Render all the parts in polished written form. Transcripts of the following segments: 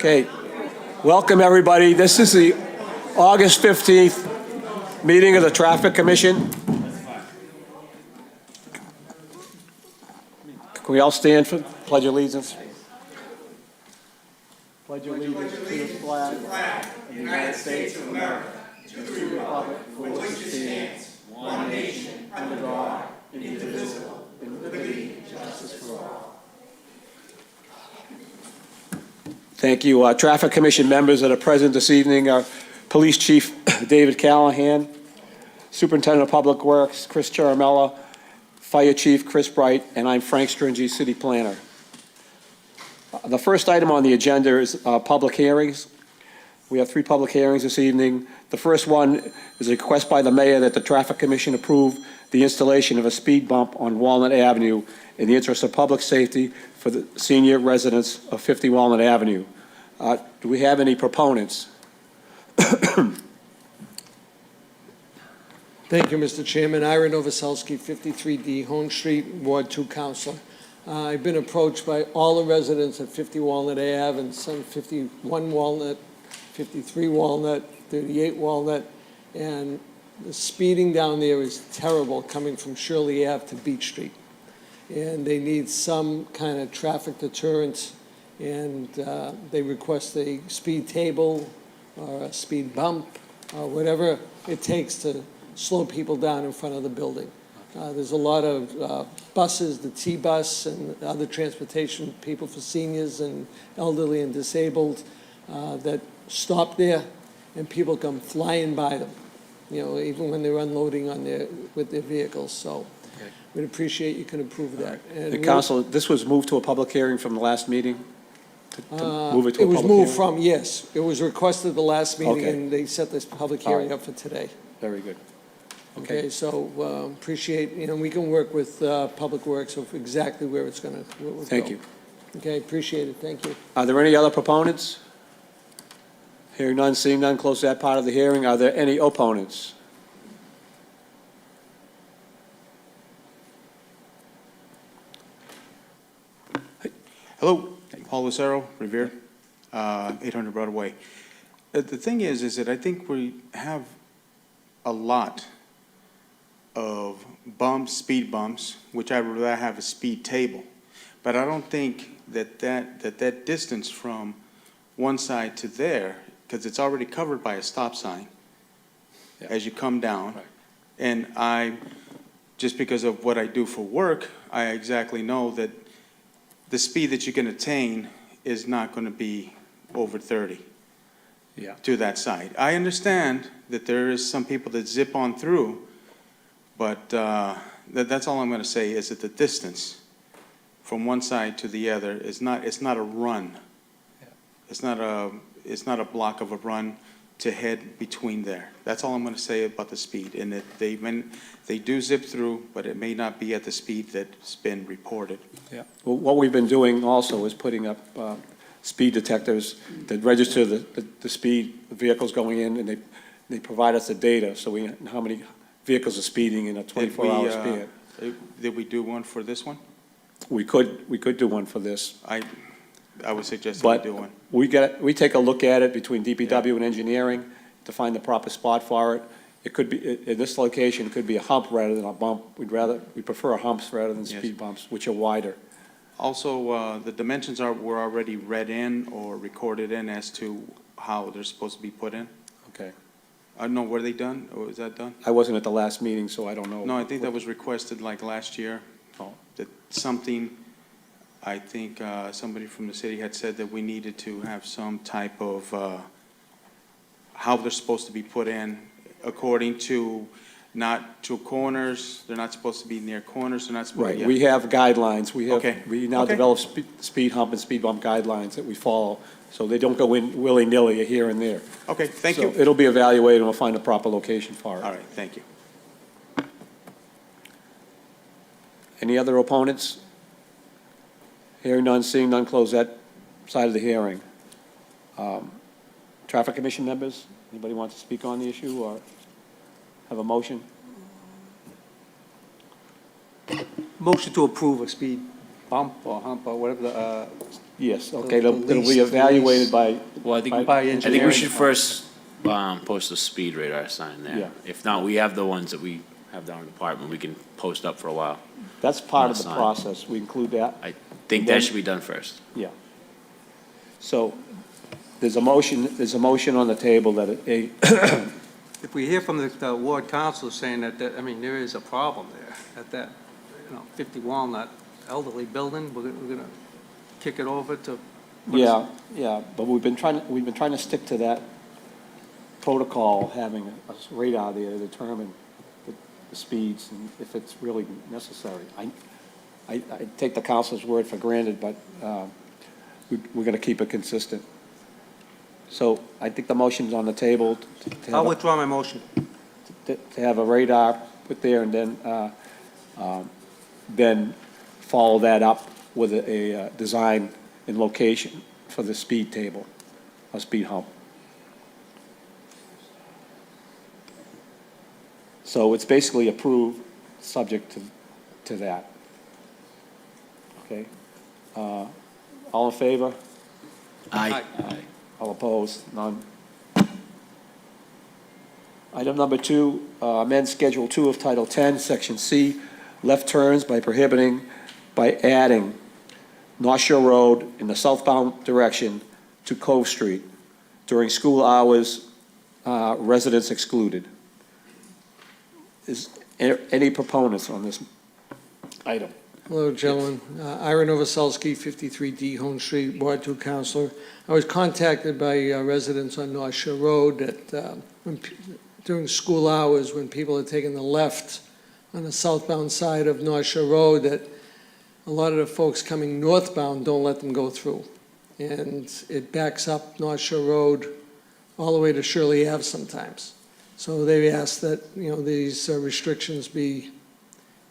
Okay, welcome everybody. This is the August 15th meeting of the Traffic Commission. Can we all stand for Pledge of Allegiance? Pledge of Allegiance to the flag of the United States of America, and to the republic for which it stands, one nation, under God, indivisible, with liberty and justice for all. Thank you. Traffic Commission members that are present this evening are Police Chief David Callahan, Superintendent of Public Works Chris Charamella, Fire Chief Chris Bright, and I'm Frank Stringy, City Planner. The first item on the agenda is public hearings. We have 3 public hearings this evening. The first one is a request by the Mayor that the Traffic Commission approve the installation of a speed bump on Walnut Avenue in the interest of public safety for the senior residents of 50 Walnut Avenue. Do we have any proponents? Thank you, Mr. Chairman. Ira Novoselsky, 53D Hone Street, Ward 2 Councilor. I've been approached by all the residents at 50 Walnut Ave and some 51 Walnut, 53 Walnut, 38 Walnut, and the speeding down there is terrible coming from Shirley Ave to Beach Street. And they need some kind of traffic deterrence, and they request a speed table or a speed bump or whatever it takes to slow people down in front of the building. There's a lot of buses, the T-bus and other transportation people for seniors and elderly and disabled that stop there, and people come flying by them, even when they're unloading on with their vehicles. So we'd appreciate you can approve that. And Council, this was moved to a public hearing from the last meeting? To move it to a public hearing? It was moved from, yes. It was requested at the last meeting, Okay. and they set this public hearing up for today. Very good. Okay, so appreciate, we can work with Public Works of exactly where it's going to go. Thank you. Okay, appreciate it. Thank you. Are there any other proponents? Hearing none, seeing none, close that part of the hearing. Are there any opponents? Hello, Paul Lucero, Revere, 800 Broadway. The thing is that I think we have a lot of bumps, speed bumps, which I would rather have a speed table. But I don't think that distance from one side to there, because it's already covered by a stop sign as you come down. Right. And just because of what I do for work, I exactly know that the speed that you can attain is not going to be over 30 to that side. I understand that there is some people that zip on through, but that's all I'm going to say is that the distance from one side to the other is not, it's not a run. It's not a block of a run to head between there. That's all I'm going to say about the speed. And that they do zip through, but it may not be at the speed that's been reported. Yeah. Well, what we've been doing also is putting up speed detectors that register the speed of vehicles going in, and they provide us the data so we know how many vehicles are speeding in a 24-hour span. Did we do one for this one? We could do one for this. I would suggest that we do one. We take a look at it between DPW and engineering to find the proper spot for it. It could be, in this location, it could be a hump rather than a bump. We prefer humps rather than speed bumps, which are wider. Also, the dimensions were already read in or recorded in as to how they're supposed to be put in. Okay. I don't know, were they done, or was that done? I wasn't at the last meeting, so I don't know. No, I think that was requested like last year. Oh. That something, I think somebody from the city had said that we needed to have some type of how they're supposed to be put in according to not to corners. They're not supposed to be near corners. They're not supposed Right, to, we have guidelines. Okay. We now Okay. develop speed hump and speed bump guidelines that we follow, so they don't go in willy-nilly here and there. Okay, thank So you. it'll be evaluated, and we'll find a proper location for it. All right, thank you. Any other opponents? Hearing none, seeing none, close that side of the hearing. Traffic Commission members, anybody want to speak on the issue or have a motion? Motion to approve a speed bump or hump or whatever the Yes, okay, The it'll be lease- evaluated by, Well, I think, By I think we engineering. should first post a speed radar sign Yeah. there. If not, we have the ones that we have down in the department, we can post up for a while. that's part of the Sign. process, we include that, I think Then- that should be done first. yeah. So, there's a motion on the table that a, If we hear from the ward council saying I mean, there is a problem there, at that, 50 Walnut elderly building, we're gonna kick it over to. yeah, but we've been trying to stick to that protocol, having a radar there to determine the speeds and if it's really necessary. I take the council's word for granted, but we're going to keep it consistent. So I think the motion's on the table to I'll have withdraw my motion. to have a radar put there and then follow that up with a design and location for the speed table, a speed hump. So it's basically approved, subject to that. Okay? All in favor? Aye. Aye. All opposed? None. Item number 2, amend Schedule 2 of Title 10, Section C, left turns by adding North Shore Road in the southbound direction to Cove Street during school hours, residents excluded. Is there any proponents on this item? Hello, gentlemen. Ira Novoselsky, 53D Home Street, Ward 2 Counselor. I was contacted by residents on North Shore Road that during school hours, when people are taking the left on the southbound side of North Shore Road, that a lot of the folks coming northbound don't let them go through. And it backs up North Shore Road all the way to Shirley Ave sometimes. So they asked that, these restrictions be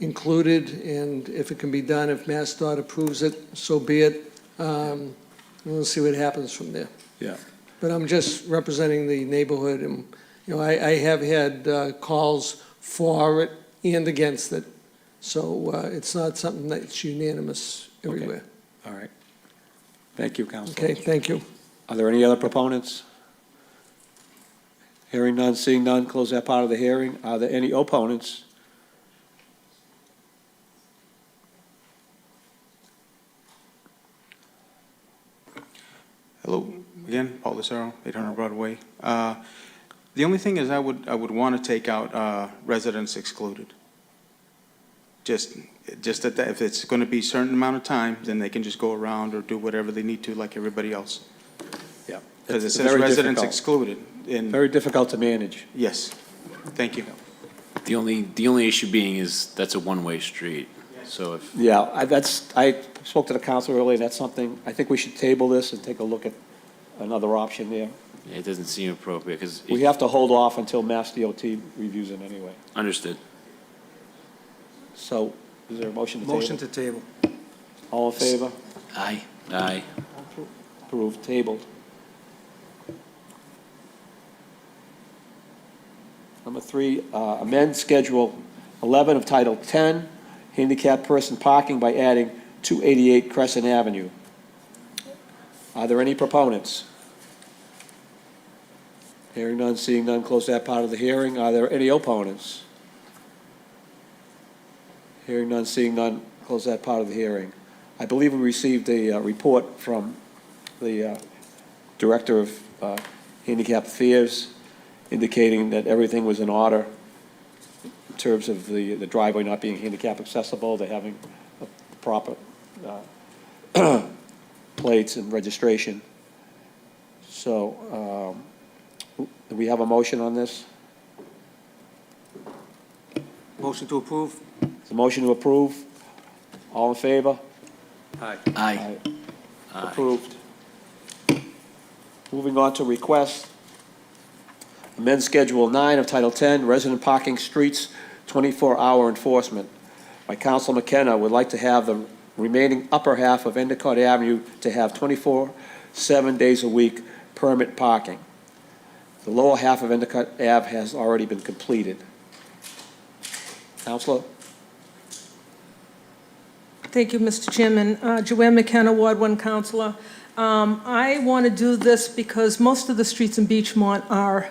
included, and if it can be done, if MassDOT approves it, so be it. We'll see what happens from there. Yeah. But I'm just representing the neighborhood, and, I have had calls for it and against it. So it's not something that's unanimous everywhere. All right. Thank you, Councilor. Okay, thank you. Are there any other proponents? Hearing none, seeing none, close that part of the hearing. Are there any opponents? Hello, again, Paul Lucero, 800 Broadway. The only thing is I would want to take out residents excluded. Just that if it's going to be a certain amount of time, then they can just go around or do whatever they need to like everybody else. Yeah. Because it It's says very residents difficult. excluded in, Very difficult to manage. yes. Thank you. The only issue being is that's a one-way street. So if, Yeah, I spoke to the council earlier, that's something, I think we should table this and take a look at another option there. it doesn't seem appropriate, because, We have to hold off until Mass DOT reviews it anyway. understood. So, is there a motion to table? Motion to table. All in favor? Aye. Aye. Approved, tabled. Number 3, amend Schedule 11 of Title 10, handicapped person parking by adding 288 Crescent Avenue. Are there any proponents? Hearing none, seeing none, close that part of the hearing. Are there any opponents? Hearing none, seeing none, close that part of the hearing. I believe we received a report from the Director of Handicap Affairs indicating that everything was in order in terms of the driveway not being handicap accessible, they're having a proper plates and registration. So, do we have a motion on this? Motion to approve? It's a motion to approve. All in favor? Aye. Aye. Approved. Moving on to request. Amend Schedule 9 of Title 10, Resident Parking Streets, 24-hour enforcement. My Council McKenna would like to have the remaining upper half of Endicott Avenue to have 7 days a week permit parking. The lower half of Endicott Ave has already been completed. Counselor? Thank you, Mr. Chairman. Joanne McKenna, Ward 1 Councilor. I want to do this because most of the streets in Beachmont are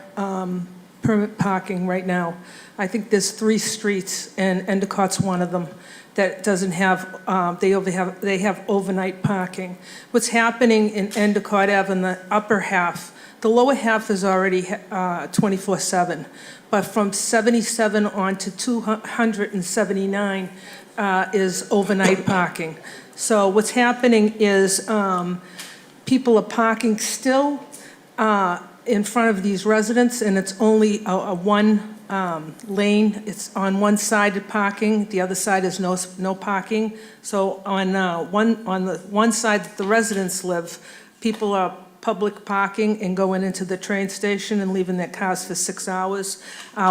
permit parking right now. I think there's 3 streets, and Endicott's one of them, that doesn't have, they have overnight parking. What's happening in Endicott Ave in the upper half, the lower half is already 24/7, but from 77 on to 279 is overnight parking. So what's happening is people are parking still in front of these residents, and it's only a one lane. It's on one side of parking, the other side is no parking. So on the one side that the residents live, people are public parking and going into the train station and leaving their cars for 6 hours.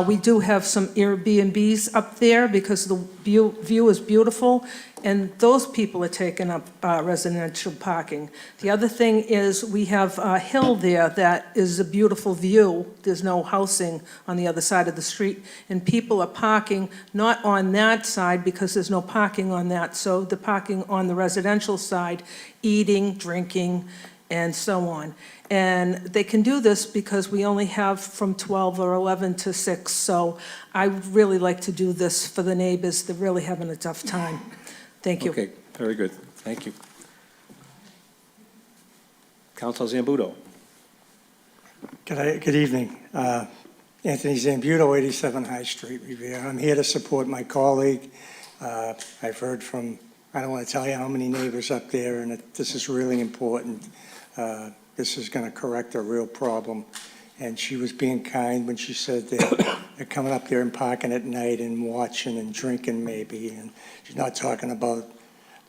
We do have some Airbnbs up there because the view is beautiful, and those people are taking up residential parking. The other thing is we have a hill there that is a beautiful view. There's no housing on the other side of the street, and people are parking not on that side because there's no parking on that, so they're parking on the residential side, eating, drinking, and so on. And they can do this because we only have from 12 or 11 to 6, so I would really like to do this for the neighbors. They're really having a tough time. Thank you. Okay, very good. Thank you. Councilor Zambudo. Good evening. Anthony Zambudo, 87 High Street, Revere. I'm here to support my colleague. I've heard from, I don't want to tell you how many neighbors up there, and this is really important. This is going to correct a real problem. And she was being kind when she said that they're coming up there and parking at night and watching and drinking maybe. And she's not talking about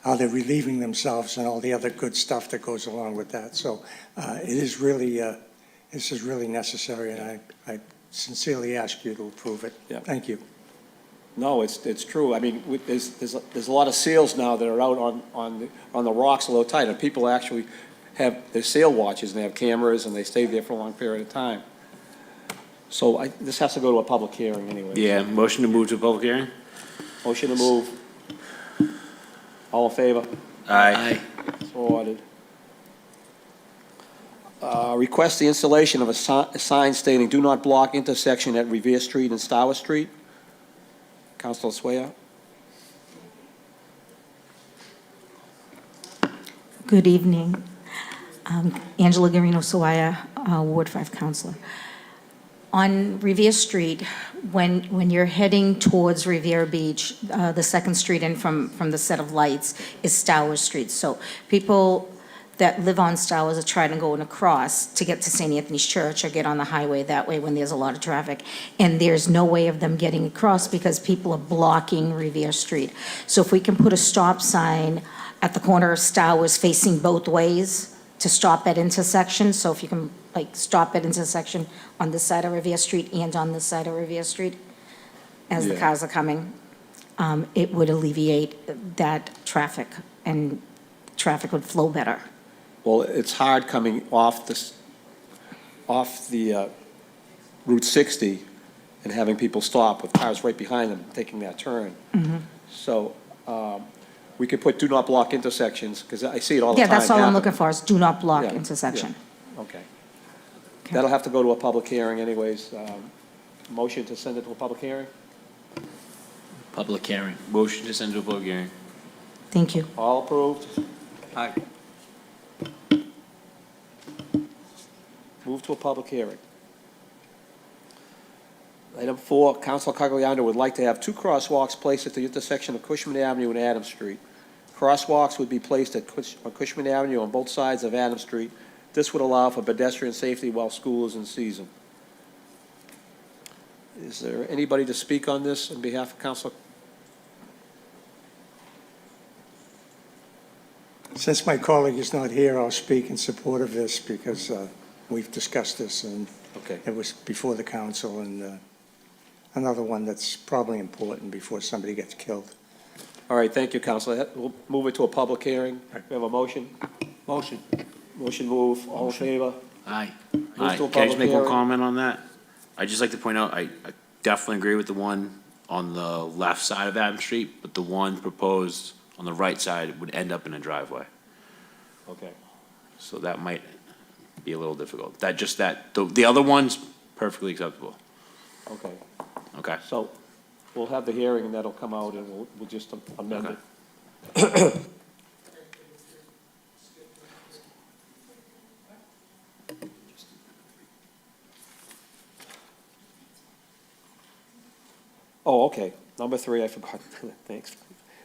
how they're relieving themselves and all the other good stuff that goes along with that. So it is really, this is really necessary, and I sincerely ask you to approve it. Yeah. Thank you. No, it's true. I mean, there's a lot of sails now that are out on the rocks a little tight, and people actually have their sail watches, and they have cameras, and they stay there for a long period of time. So this has to go to a public hearing anyway. Yeah, motion to move to a public hearing? Motion to move. All in favor? Aye. So ordered. Request the installation of a sign stating "Do not block intersection at Revere Street and Stour Street." Councilor Swayah. Good evening. Angela Garino Sawaya, Ward 5 Councilor. On Revere Street, when you're heading towards Revere Beach, the second street in from the set of lights is Stour Street. So people that live on Stowers are trying to go across to get to St. Anthony's Church or get on the highway that way when there's a lot of traffic. And there's no way of them getting across because people are blocking Revere Street. So if we can put a stop sign at the corner of Stowers facing both ways to stop at intersection, so if you can like stop at intersection on this side of Revere Street and on this side of Revere Street as the Yeah. cars are coming, it would alleviate that traffic and traffic would flow better. Well, it's hard coming off the Route 60 and having people stop with cars right behind them, taking that turn. So we could put "Do not block intersections," because I see it all the Yeah, time that's all I'm happen. looking for, is do not block Yeah, intersection. yeah. Okay. That'll have to go to a public hearing anyways. Motion to send it to a public hearing? Public hearing. Motion to send to a public hearing. Thank you. All approved? Aye. Move to a public hearing. Item 4, Council Cagliano would like to have 2 crosswalks placed at the intersection of Cushman Avenue and Adams Street. Crosswalks would be placed on Cushman Avenue on both sides of Adams Street. This would allow for pedestrian safety while school is in season. Is there anybody to speak on this on behalf of Council? Since my colleague is not here, I'll speak in support of this because we've discussed this and Okay. it was before the council, and another one that's probably important before somebody gets killed. All right, thank you, Councilor. We'll move it to a public hearing. We have a motion? Motion. Motion move. All in favor? Aye. Move Aye. to a Can I just public make one hearing. comment on that? I'd just like to point out, I definitely agree with the one on the left side of Adams Street, but the one proposed on the right side would end up in a driveway. Okay. So that might be a little difficult. The other one's perfectly acceptable. Okay. Okay. So we'll have the hearing and that'll come out and we'll just amend Okay. it. Oh, okay. Number 3, I forgot. Thanks.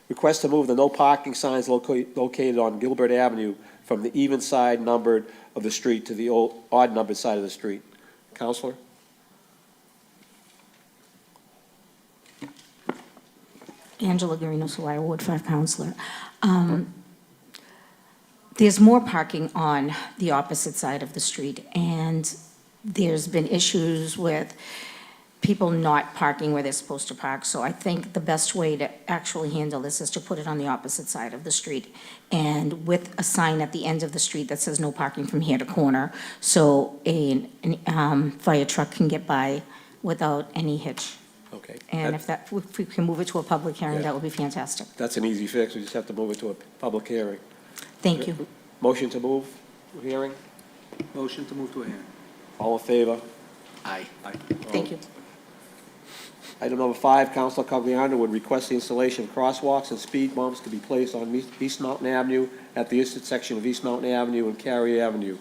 Request to move the no parking signs located on Gilbert Avenue from the even side numbered of the street to the odd numbered side of the street. Counselor? Angela Garino, Sawaya, Ward 5 Counselor. There's more parking on the opposite side of the street, and there's been issues with people not parking where they're supposed to park. So I think the best way to actually handle this is to put it on the opposite side of the street and with a sign at the end of the street that says no parking from here to corner, so a fire truck can get by without any hitch. Okay. And if we can move it to a public hearing, Yeah. that would be fantastic. That's an easy fix. We just have to move it to a public hearing. Thank you. Motion to move hearing? Motion to move to a hearing. All in favor? Aye. Thank you. Item number 5, Councilor Cogliano would request the installation of crosswalks and speed bumps to be placed on East Mountain Avenue at the intersection of East Mountain Avenue and Cary Avenue.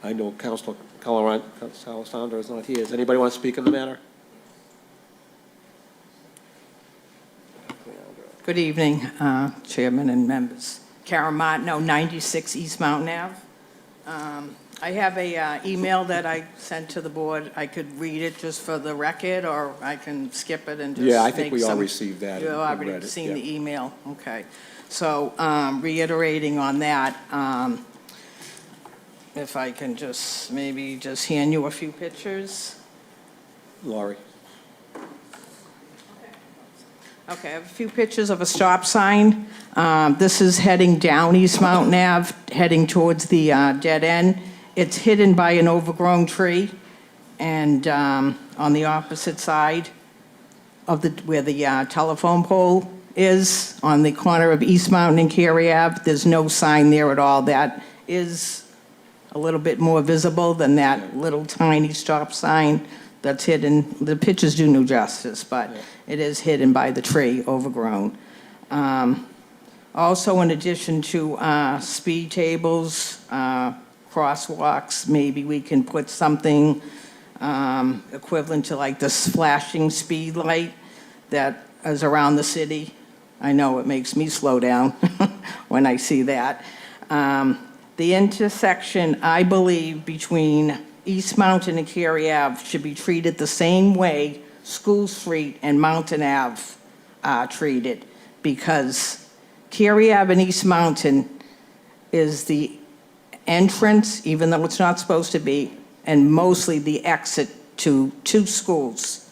I know Councilor Alessandro is not here. Does anybody want to speak on the matter? Good evening, Chairman and members. Karen Martineau, 96 East Mountain Ave. I have a email that I sent to the board. I could read it just for the record, or I can skip it and just Yeah, I think make we all some- received that. You've and already read it, seen yeah. the email, okay. So reiterating on that, if I can maybe just hand you a few pictures. Laurie? Okay, I have a few pictures of a stop sign. This is heading down East Mountain Ave, heading towards the dead end. It's hidden by an overgrown tree, and on the opposite side of where the telephone pole is, on the corner of East Mountain and Cary Ave, there's no sign there at all. That is a little bit more visible than that little tiny stop sign that's hidden. The pictures do no justice, but it is hidden by the tree, overgrown. Also, in addition to speed tables, crosswalks, maybe we can put something equivalent to like this flashing speed light that is around the city. I know it makes me slow down when I see that. The intersection, I believe, between East Mountain and Cary Ave should be treated the same way School Street and Mountain Ave are treated, because Cary Ave and East Mountain is the entrance, even though it's not supposed to be, and mostly the exit to two schools.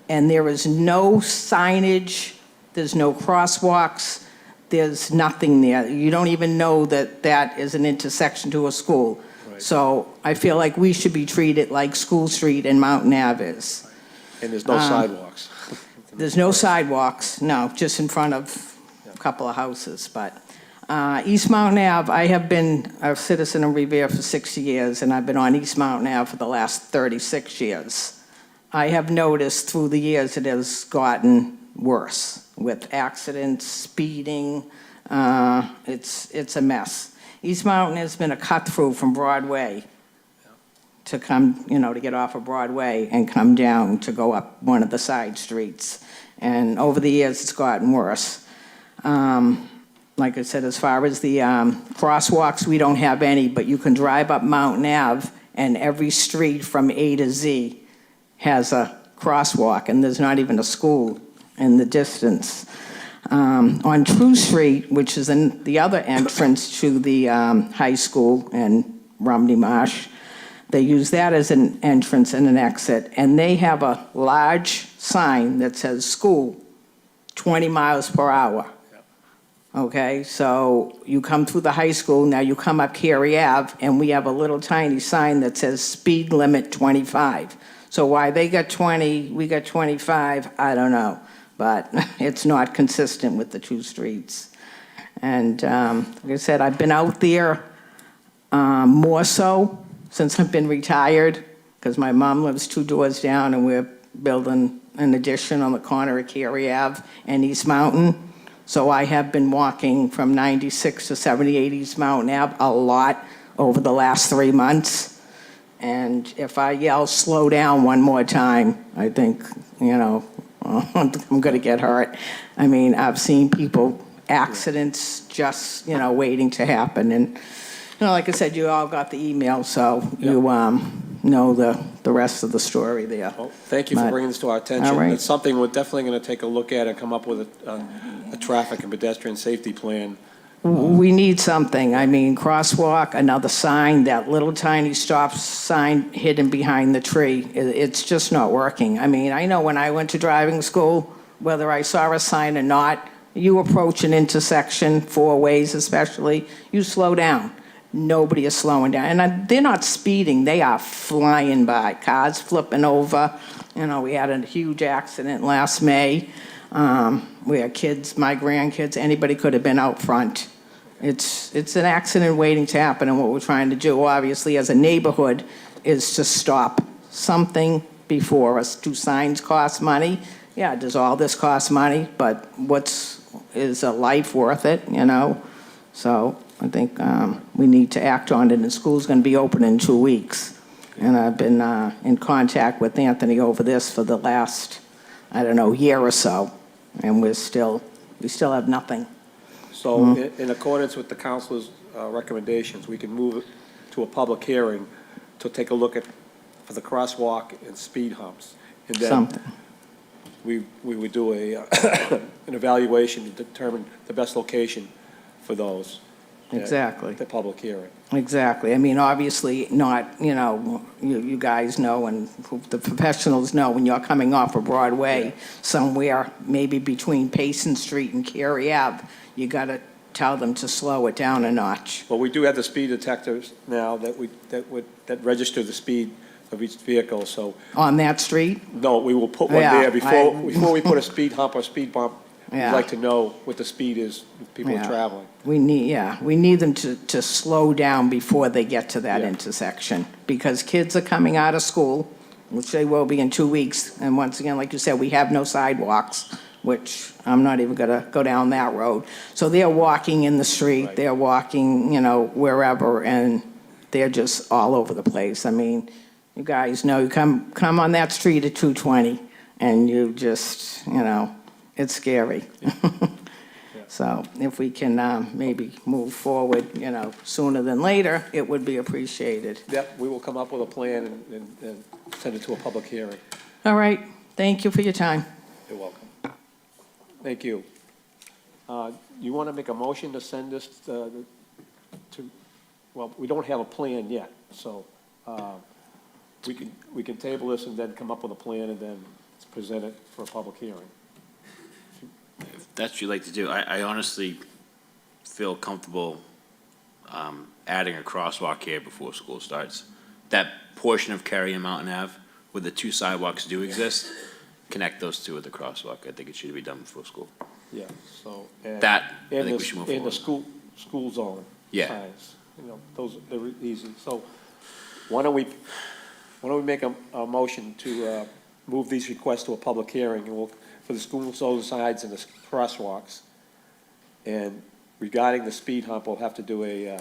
And there is no signage, there's no crosswalks, there's nothing there. You don't even know that that is an intersection to a school. So I feel like we should be treated like School Street and Mountain Ave is. And there's no sidewalks. There's no sidewalks, no, just in front of a couple of houses, but East Mountain Ave, I have been a citizen of Revere for 60 years, and I've been on East Mountain Ave for the last 36 years. I have noticed through the years it has gotten worse with accidents, speeding, it's a mess. East Mountain has been a cut-through from Broadway to come, to get off of Broadway and come down to go up one of the side streets. And over the years, it's gotten worse. Like I said, as far as the crosswalks, we don't have any, but you can drive up Mountain Ave, and every street from A to Z has a crosswalk, and there's not even a school in the distance. On True Street, which is in the other entrance to the high school and Romney Marsh, they use that as an entrance and an exit, and they have a large sign that says school, 20 miles per hour. Okay, so you come through the high school, now you come up Cary Ave, and we have a little tiny sign that says speed limit 25. So why they got 20, we got 25, I don't know, but it's not consistent with the two streets. And like I said, I've been out there more so since I've been retired, because my mom lives 2 doors down, and we're building an addition on the corner of Cary Ave and East Mountain. So I have been walking from 96 to 78 East Mountain Ave a lot over the last 3 months. And if I yell, slow down one more time, I think, I'm going to get hurt. I mean, I've seen people, accidents just, waiting to happen. And, like I said, you all got the email, so you know the rest of the story there. Well, thank you for But- bringing this to our attention. All right. It's something we're definitely going to take a look at and come up with a traffic and pedestrian safety plan. We need something. I mean, crosswalk, another sign, that little tiny stop sign hidden behind the tree. It's just not working. I mean, I know when I went to driving school, whether I saw a sign or not, you approach an intersection, 4 ways especially, you slow down. Nobody is slowing down. And they're not speeding, they are flying by. Cars flipping over. We had a huge accident last May where kids, my grandkids, anybody could have been out front. It's an accident waiting to happen, and what we're trying to do, obviously, as a neighborhood, is to stop something before us. Do signs cost money? Yeah, does all this cost money? But is a life worth it, So I think we need to act on it, and school's going to be open in 2 weeks. And I've been in contact with Anthony over this for the last, year or so, and we still have nothing. So in accordance with the council's recommendations, we can move it to a public hearing to take a look for the crosswalk and speed humps. And then Something. we would do an evaluation to determine the best location for those. at Exactly. The public hearing. Exactly. I mean, obviously not, you guys know and the professionals know when you're coming off of Broadway somewhere, maybe between Payson Street and Cary Ave, you got to tell them to slow it down a notch. Well, we do have the speed detectors now that register the speed of each vehicle, so, On that street? no, we will put one Yeah, there before we put a speed hump or speed bump. We'd Yeah. like to know what the speed is if people are Yeah. traveling. We need them to slow down before they get to that Yeah. intersection. Because kids are coming out of school, which they will be in 2 weeks. And once again, like you said, we have no sidewalks, which I'm not even gonna go down that road. So they're walking in the street, Right. they're walking, wherever, and they're just all over the place. I mean, you guys know, you come on that street at 220, and you just, it's scary. So if we can maybe move forward, sooner than later, it would be appreciated. Yep, we will come up with a plan and send it to a public hearing. All right, thank you for your time. You're welcome. Thank you. You want to make a motion to send this well, we don't have a plan yet, so we can table this and then come up with a plan and then present it for a public hearing. If that's what you'd like to do, I honestly feel comfortable adding a crosswalk here before school starts. That portion of Cary and Mountain Ave, where the 2 sidewalks do exist, connect those 2 with the crosswalk. I think it should be done before school. Yeah, so. and- That, I and think we the- should move And the forward. school zone. Yeah. Signs, those, they're easy. So why don't we make a motion to move these requests to a public hearing, and we'll, for the school zone signs and the crosswalks. And regarding the speed hump, we'll have to do a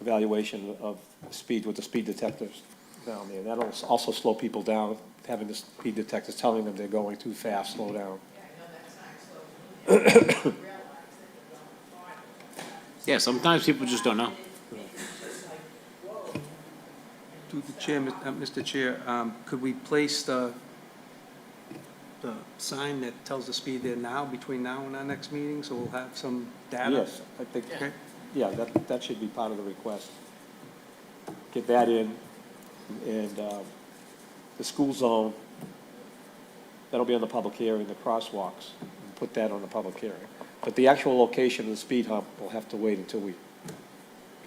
evaluation of speed with the speed detectors down there. That'll also slow people down, having the speed detectors telling them they're going too fast, slow down. Yeah, sometimes people just don't know. To the chair, Mr. Chair, could we place the sign that tells the speed there now, between now and our next meeting, so we'll have some data? Yes, I think, Okay. yeah, that should be part of the request. Get that in, and the school zone, that'll be on the public hearing, the crosswalks, and put that on the public hearing. But the actual location of the speed hump, we'll have to wait until we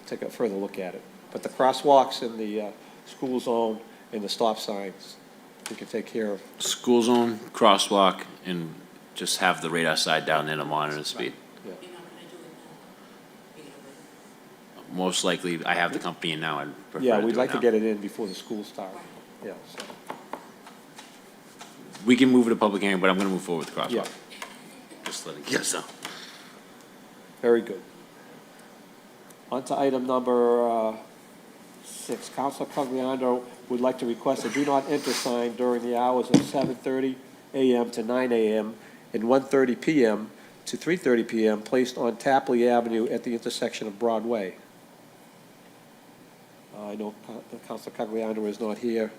take a further look at it. But the crosswalks and the school zone and the stop signs, we can take care of. School zone, crosswalk, and just have the radar side down there to monitor the speed. Most likely, I have the company in now, I'd prefer Yeah, to we'd do like it to now. get it in before the school starts. Yeah, so, We can move it to public hearing, but I'm gonna move forward with the yeah, crosswalk. Just letting you guys know. very good. On to item number 6. Councilor Cogliano would like to request a do not enter sign during the hours of 7:30 a.m. to 9 a.m. and 1:30 p.m. to 3:30 p.m. placed on Tapley Avenue at the intersection of Broadway. I know Councilor Cogliano is not here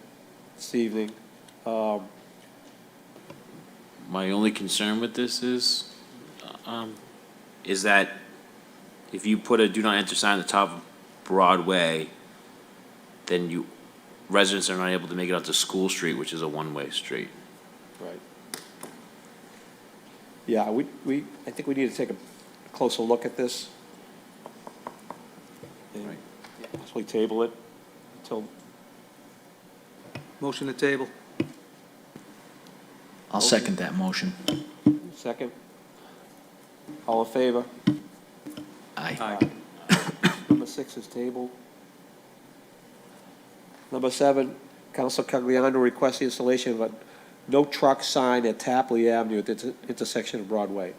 this evening. My only concern with this is that if you put a do not enter sign at the top of Broadway, then residents are not able to make it out to School Street, which is a one-way street. Right. Yeah, I think we need to take a closer look at this. And Right. possibly table it until, Motion to table. I'll second that motion. second. All in favor? Aye. Number 6 is tabled. Number 7, Council Cagliano requests the installation of a no truck sign at Tapley Avenue at the intersection of Broadway.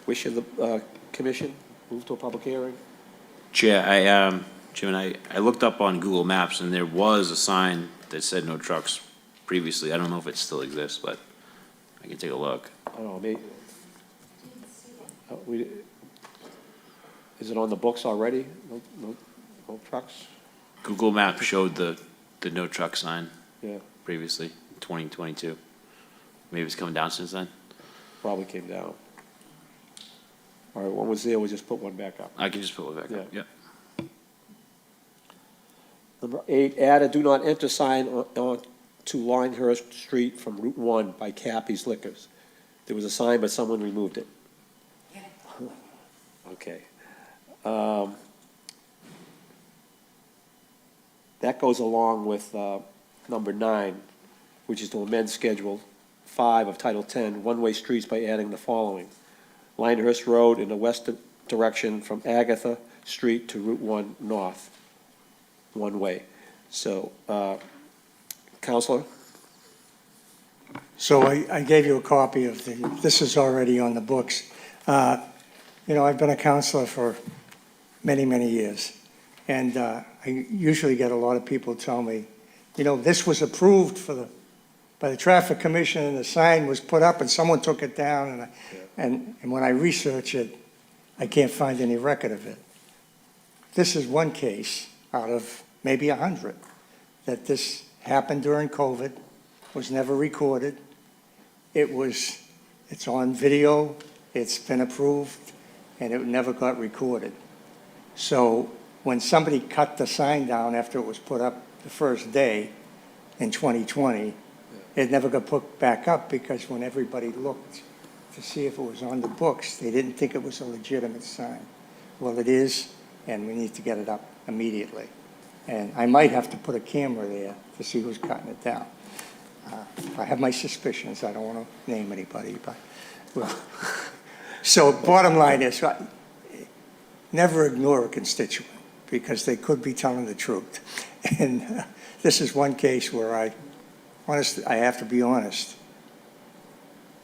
Wish of the commission, move to a public hearing. Chair, Jim, I looked up on Google Maps, and there was a sign that said no trucks previously. I don't know if it still exists, but I can take a look. I don't know, maybe. Is it on the books already? No trucks? Google Maps showed the no truck sign Yeah, previously, 2022. Maybe it's coming down since then. probably came down. All right, one was there, we just put one back up. I can just put it back up, Yeah. yeah. Number 8, add a do not enter sign on to Linehurst Street from Route 1 by Cappy's Liquors. There was a sign, but someone removed it. Okay. That goes along with number 9, which is to amend Schedule 5 of Title 10, one-way streets by adding the following. Linehurst Road in the west direction from Agatha Street to Route 1 North, one way. So, Counselor? So I gave you a copy of this is already on the books. You know, I've been a counselor for many, many years, and I usually get a lot of people tell me, you know, this was approved by the Traffic Commission, and the sign was put up, and someone took it down, and when I research it, I can't find any record of it. This is one case out of maybe 100 that this happened during COVID, was never recorded. It's on video, it's been approved, and it never got recorded. So when somebody cut the sign down after it was put up the first day in 2020, it never got put back up because when everybody looked to see if it was on the books, they didn't think it was a legitimate sign. Well, it is, and we need to get it up immediately. And I might have to put a camera there to see who's cutting it down. I have my suspicions. I don't want to name anybody, but, well. So bottom line is, never ignore a constituent because they could be telling the truth. And this is one case where I have to be honest,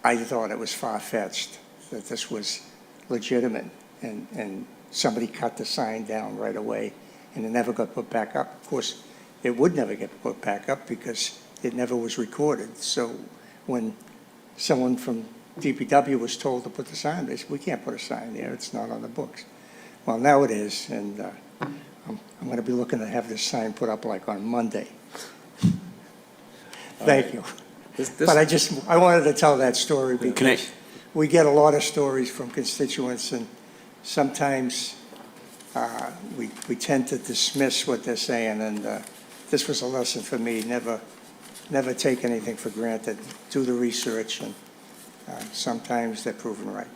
I thought it was far-fetched that this was legitimate and somebody cut the sign down right away and it never got put back up. Of course, it would never get put back up because it never was recorded. So when someone from DPW was told to put the sign, they said, we can't put a sign there, it's not on the books. Well, now it is, and I'm going to be looking to have this sign put up like on Monday. Thank you. But I wanted to tell that story because we get a lot of stories from constituents, and sometimes we tend to dismiss what they're saying, and this was a lesson for me. Never take anything for granted. Do the research, and sometimes they're proven right.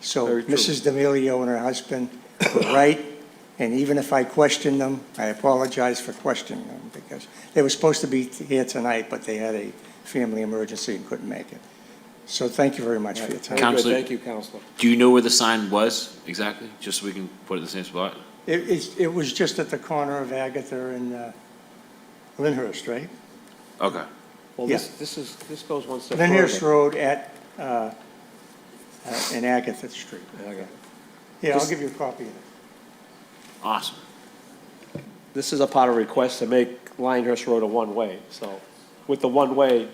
So Very true. Mrs. D'Amelio and her husband were right, and even if I questioned them, I apologize for questioning them because they were supposed to be here tonight, but they had a family emergency and couldn't make it. So thank you very much for your time. Very good. Counselor- Thank you, Counselor. Do you know where the sign was exactly? Just so we can put it in the same spot? It was just at the corner of Agatha and Lyndhurst, right? Okay. Well, Yeah. this goes one step Lyndhurst further. Road in Agatha Street. Okay. Yeah, I'll This- give you a copy of it. Awesome. This is a part of request to make Linehurst Road a one-way, so with the one-way,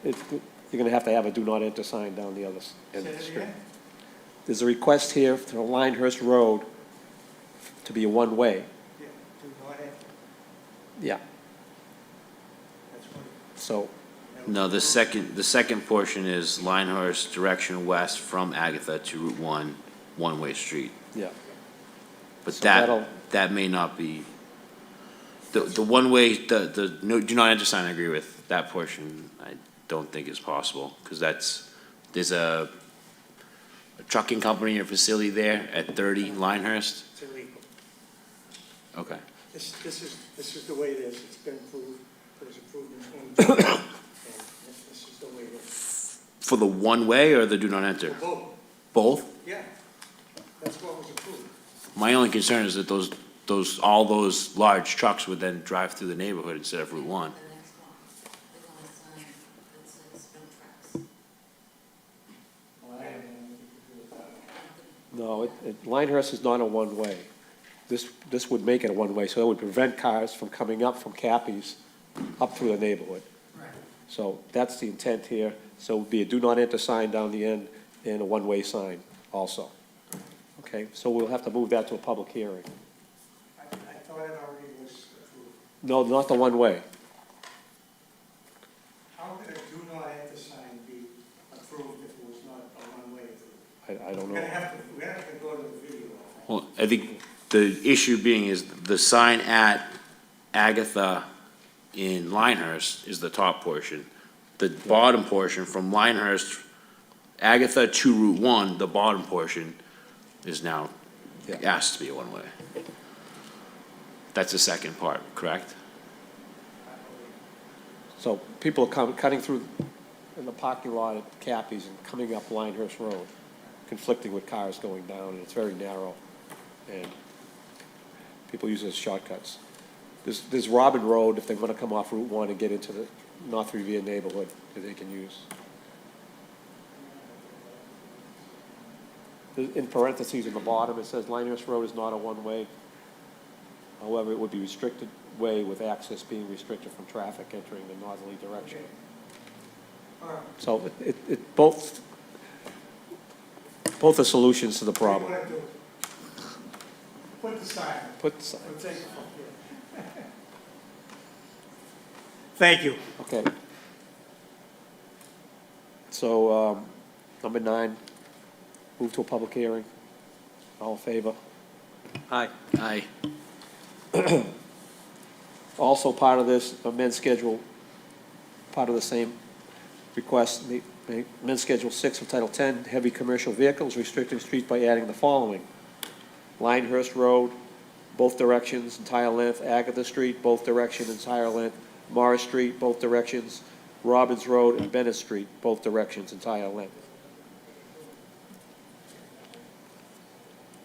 you're gonna have to have a do not enter sign down the other end of the street. There's a request here for Linehurst Road to be a one-way. Yeah, do not enter. Yeah. That's what- No, the second portion is Linehurst direction west from Agatha to Route 1, one-way street. Yeah. But So that'll- that may not be, the one-way, the no, do not enter sign, I agree with. That portion, I don't think is possible, because there's a trucking company or facility there at 30 Linehurst. It's illegal. Okay. This is the way it is. It's been approved, it was approved in 2020, and this is the way it is. For the one-way or the do not enter? Both, Both? yeah, that's what was approved. My only concern is that all those large trucks would then drive through the neighborhood instead of Route 1. No, Linehurst is not a one-way. This would make it a one-way, so it would prevent cars from coming up from Cappy's up through the neighborhood. So that's the intent here. So it would be a do not enter sign down the end and a one-way sign also. Okay, so we'll have to move that to a public hearing. I thought it already was approved. No, not the one-way. How could a do not enter sign be approved if it was not a one-way approved? I don't We're know. gonna have to go to the video. Well, I think the issue being is the sign at Agatha in Linehurst is the top portion. The bottom portion from Linehurst, Agatha to Route 1, the bottom portion is now Yeah. asked to be a one-way. That's the second part, correct? So people are cutting through in the parking lot at Cappy's and coming up Linehurst Road, conflicting with cars going down, and it's very narrow, and people use it as shortcuts. There's Robin Road, if they want to come off Route 1 and get into the North Revere neighborhood, that they can use. In parentheses in the bottom, it says Linehurst Road is not a one-way. However, it would be restricted way with access being restricted from traffic entering the northerly direction. So both are solutions to the problem. What do you wanna do? Put the sign. Put the sign. We'll take it from here. Thank you. Okay. So, number 9, move to a public hearing. All in favor? Aye. Aye. Also part of this, amend schedule, part of the same request, amend schedule 6 of Title 10, heavy commercial vehicles, restricting streets by adding the following. Linehurst Road, both directions, entire length, Agatha Street, both direction, entire length, Morris Street, both directions, Robbins Road and Bennett Street, both directions, entire length.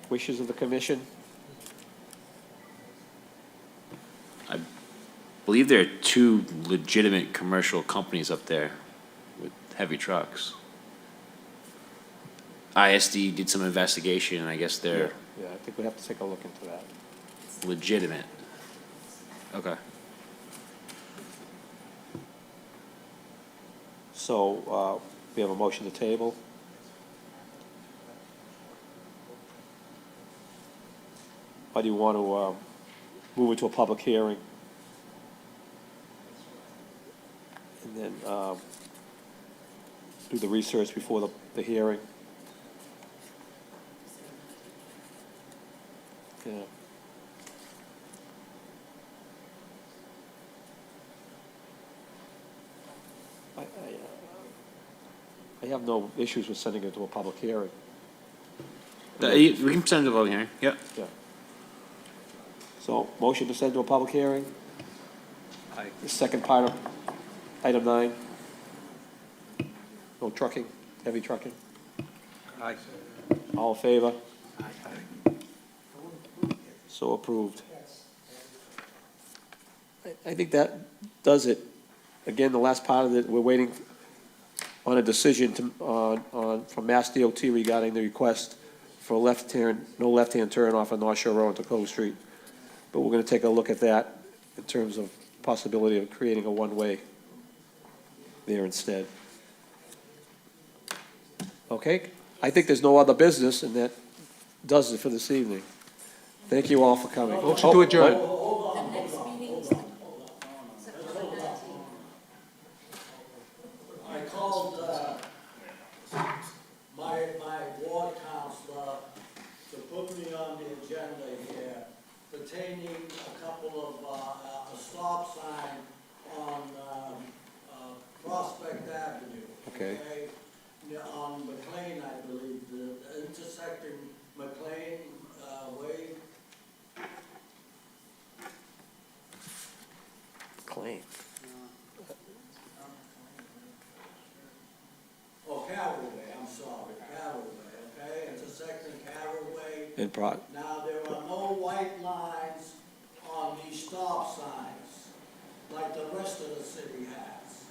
Wishes of the commission? I believe there are 2 legitimate commercial companies up there with heavy trucks. ISD did some investigation, and I guess they're Yeah, I think we have to take a look into that. legitimate. Okay. So, we have a motion to table. Or do you want to move it to a public hearing? And then do the research before the hearing? Yeah. I have no issues with sending it to a public hearing. We can send it to a vote hearing, yep. Yeah. So, motion to send to a public hearing? Aye. The second part of item 9. No trucking, heavy trucking? Aye. All in favor? So approved. I think that does it. Again, the last part of it, we're waiting on a decision from Mass DOT regarding the request for no left-hand turn off of North Shore Road to Cove Street. But we're gonna take a look at that in terms of possibility of creating a one-way there instead. Okay, I think there's no other business, and that does it for this evening. Thank you all for coming. Motion to adjourn. I called my ward counselor to put me on the agenda here pertaining a couple of, a stop sign on Prospect Avenue. Okay. Yeah, on McLean, I believe, the intersecting McLean Way. Claim. Oh, Carroll Way, I'm sorry, Carroll Way, okay, intersecting Carroll Way. And Now, there are no white lines on these stop signs, like the rest of the city has.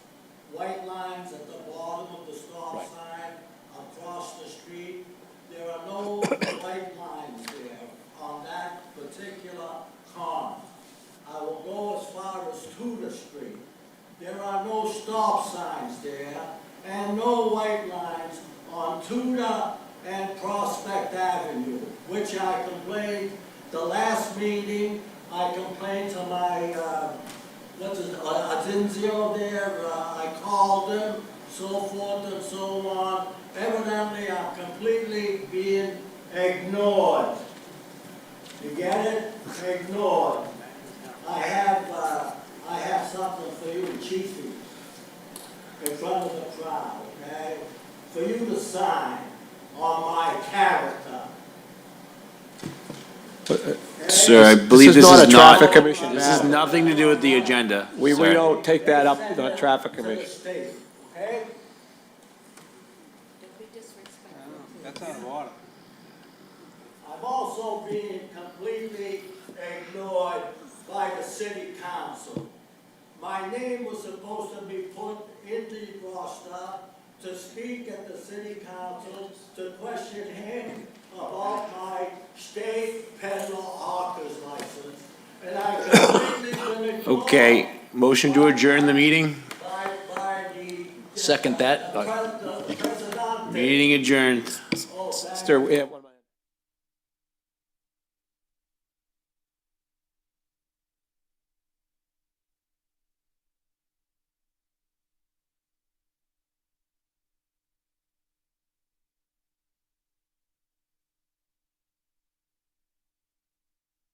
White lines at the bottom of the stop Right. sign, across the street. There are no white lines there on that particular corner. I will go as far as Tudor Street. There are no stop signs there, and no white lines on Tudor and Prospect Avenue, which I complained, the last meeting, I complained to my, Adinzio there, I called him, so forth and so on. Evidently, I'm completely being ignored. You get it? Ignored. I have something for you, Chiefy, in front of the crowd, okay? For you to sign on my character. Sir, I believe is this not is a not, traffic commission this has matter. nothing to do with the agenda, We sir. don't take that up in the traffic For the commission. state, okay? That's out of order. I'm also being completely ignored by the city council. My name was supposed to be put in the roster to speak at the city council to question him about my state peddler hawker's license. And I completely been ignored. Okay, motion to adjourn the meeting? By the. Second that. The president. Meeting adjourned. Oh, thank Sir, we have one